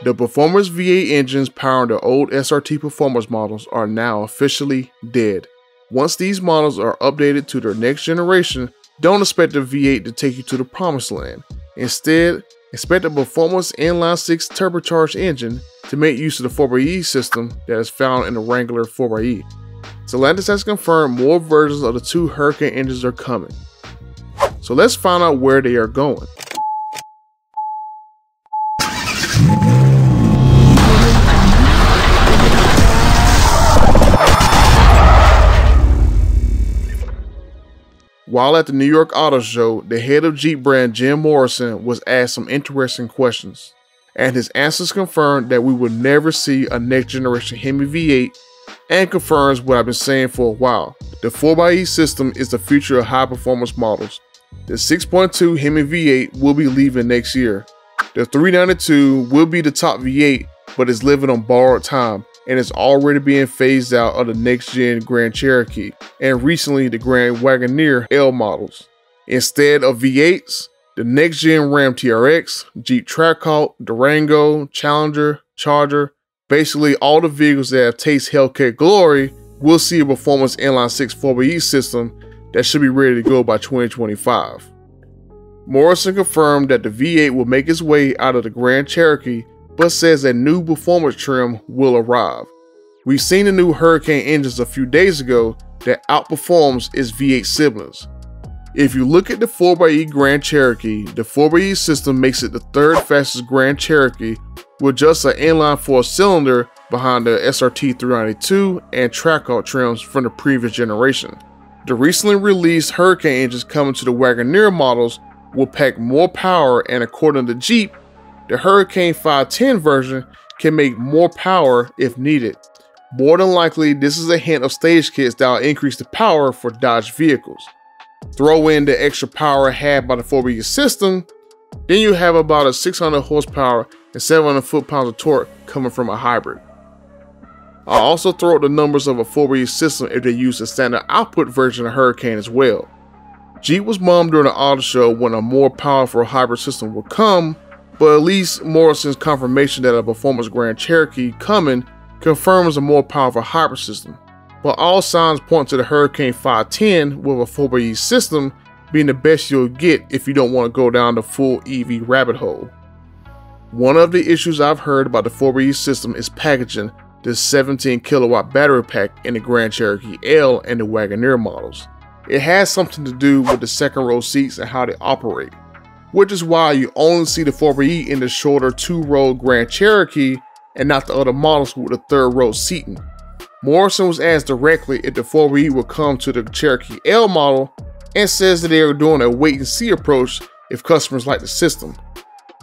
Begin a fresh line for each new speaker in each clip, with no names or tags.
The Performance V8 engines powering the old SRT Performance models are now officially dead. Once these models are updated to their next generation, don't expect the V8 to take you to the promised land. Instead, expect a Performance inline 6 turbocharged engine to make use of the 4xe system that is found in the Wrangler 4xe. Stellantis has confirmed more versions of the two Hurricane engines are coming. So let's find out where they are going. While at the New York Auto Show, the head of Jeep brand Jim Morrison was asked some interesting questions, and his answers confirmed that we will never see a next generation Hemi V8 and confirms what I've been saying for a while. The 4xe system is the future of high performance models. The 6.2 Hemi V8 will be leaving next year. The 392 will be the top V8, but is living on borrowed time and is already being phased out of the next-gen Grand Cherokee and recently the Grand Wagoneer L models. Instead of V8s, the next-gen Ram TRX, Jeep Trackhawk, Durango, Challenger, Charger, basically all the vehicles that have tasted Hellcat glory will see a Performance inline 6 4xe system that should be ready to go by 2025. Morrison confirmed that the V8 will make its way out of the Grand Cherokee, but says a new performance trim will arrive. We've seen the new Hurricane engines a few days ago that outperforms its V8 siblings. If you look at the 4xe Grand Cherokee, the 4xe system makes it the third fastest Grand Cherokee with just an inline 4-cylinder behind the SRT 392 and Trackhawk trims from the previous generation. The recently released Hurricane engines coming to the Wagoneer models will pack more power, and according to Jeep, the Hurricane 510 version can make more power if needed. More than likely, this is a hint of stage kits that will increase the power for Dodge vehicles. Throw in the extra power had by the 4xe system, then you have about a 600 horsepower and 700 foot-pounds of torque coming from a hybrid. I'll also throw out the numbers of a 4xe system if they use the standard output version of Hurricane as well. Jeep was bummed during the auto show when a more powerful hybrid system would come, but at least Morrison's confirmation that a Performance Grand Cherokee coming confirms a more powerful hybrid system. But all signs point to the Hurricane 510 with a 4xe system being the best you'll get if you don't want to go down the full EV rabbit hole. One of the issues I've heard about the 4xe system is packaging the 17 kilowatt battery pack in the Grand Cherokee L and the Wagoneer models. It has something to do with the second row seats and how they operate, which is why you only see the 4xe in the shorter 2-row Grand Cherokee and not the other models with the 3rd row seating. Morrison was asked directly if the 4xe would come to the Cherokee L model and says that they are doing a wait and see approach if customers like the system.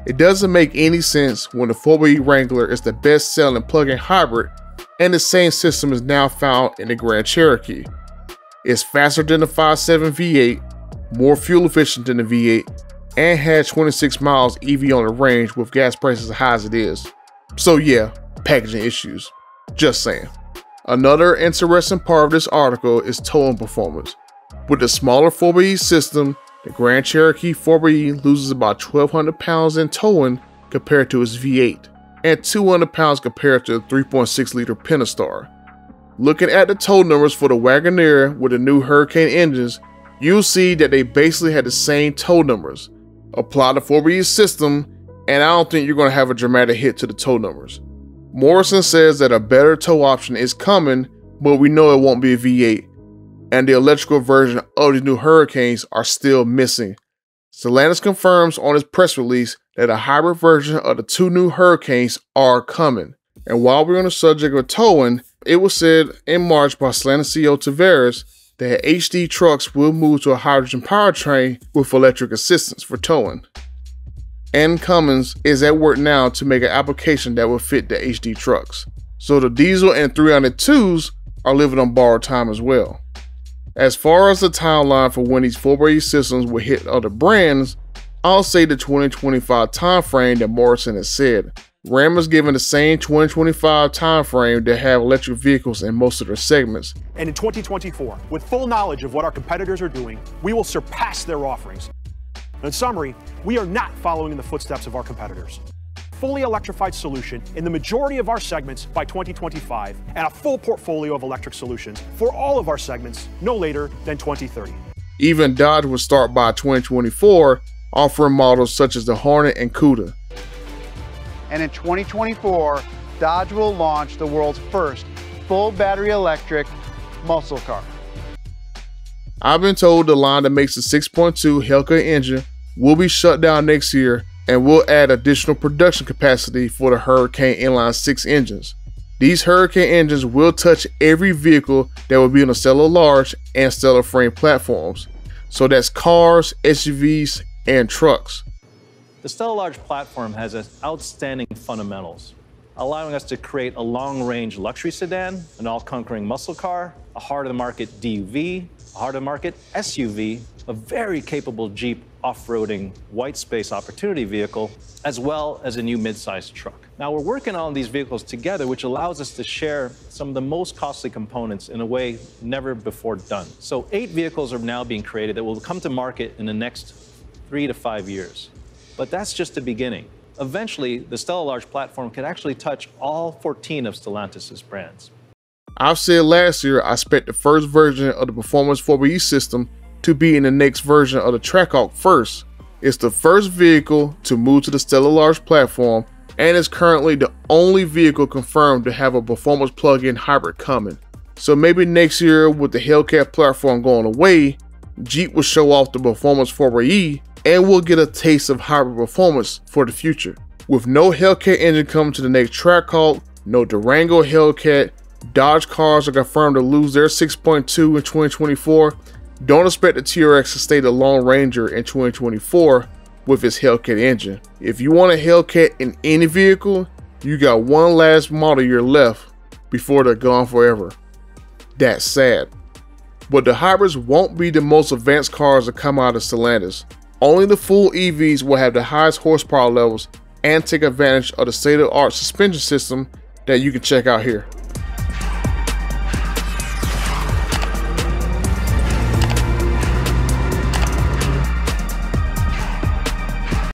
It doesn't make any sense when the 4xe Wrangler is the best selling plug-in hybrid and the same system is now found in the Grand Cherokee. It's faster than the 5.7 V8, more fuel efficient than the V8, and had 26 miles EV on the range with gas prices as high as it is. So yeah, packaging issues. Just saying. Another interesting part of this article is towing performance. With the smaller 4xe system, the Grand Cherokee 4xe loses about 1,200 pounds in towing compared to its V8, and 200 pounds compared to the 3.6 liter Pentastar. Looking at the tow numbers for the Wagoneer with the new Hurricane engines, you'll see that they basically had the same tow numbers. Apply the 4xe system, and I don't think you're going to have a dramatic hit to the tow numbers. Morrison says that a better tow option is coming, but we know it won't be a V8, and the electrical version of the new Hurricanes are still missing. Stellantis confirms on his press release that a hybrid version of the two new Hurricanes are coming. And while we're on the subject of towing, it was said in March by Stellantis CEO Tavares that HD trucks will move to a hydrogen powertrain with electric assistance for towing. And Cummins is at work now to make an application that will fit the HD trucks. So the diesel and 302s are living on borrowed time as well. As far as the timeline for when these 4xe systems will hit other brands, I'll say the 2025 timeframe that Morrison has said. Ram is given the same 2025 timeframe that have electric vehicles in most of their segments.
And in 2024, with full knowledge of what our competitors are doing, we will surpass their offerings. In summary, we are not following in the footsteps of our competitors. fully electrified solution in the majority of our segments by 2025 and a full portfolio of electric solutions for all of our segments no later than 2030.
Even Dodge will start by 2024, offering models such as the Hornet and Cuda.
And in 2024, Dodge will launch the world's first full battery electric muscle car.
I've been told the line that makes the 6.2 Hellcat engine will be shut down next year and will add additional production capacity for the Hurricane inline 6 engines. These Hurricane engines will touch every vehicle that will be on the STLA Large and STLA frame platforms. So that's cars, SUVs, and trucks.
The STLA Large platform has outstanding fundamentals, allowing us to create a long-range luxury sedan, an all-conquering muscle car, a heart-of-the-market DUV, a heart-of-the-market SUV, a very capable Jeep off-roading white space opportunity vehicle, as well as a new mid-sized truck. Now, we're working on these vehicles together, which allows us to share some of the most costly components in a way never before done. So 8 vehicles are now being created that will come to market in the next 3 to 5 years. But that's just the beginning. Eventually, the STLA Large platform can actually touch all 14 of Stellantis' brands.
I've said last year I expect the first version of the Performance 4xe system to be in the next version of the Trackhawk first. It's the first vehicle to move to the STLA Large platform and is currently the only vehicle confirmed to have a performance plug-in hybrid coming. So maybe next year, with the Hellcat platform going away, Jeep will show off the Performance 4xe and we'll get a taste of hybrid performance for the future. With no Hellcat engine coming to the next Trackhawk, no Durango Hellcat, Dodge cars are confirmed to lose their 6.2 in 2024. Don't expect the TRX to stay the Lone Ranger in 2024 with its Hellcat engine. If you want a Hellcat in any vehicle, you got one last model year left before they're gone forever. That's sad. But the hybrids won't be the most advanced cars that come out of Stellantis. Only the full EVs will have the highest horsepower levels and take advantage of the state-of-the-art suspension system that you can check out here.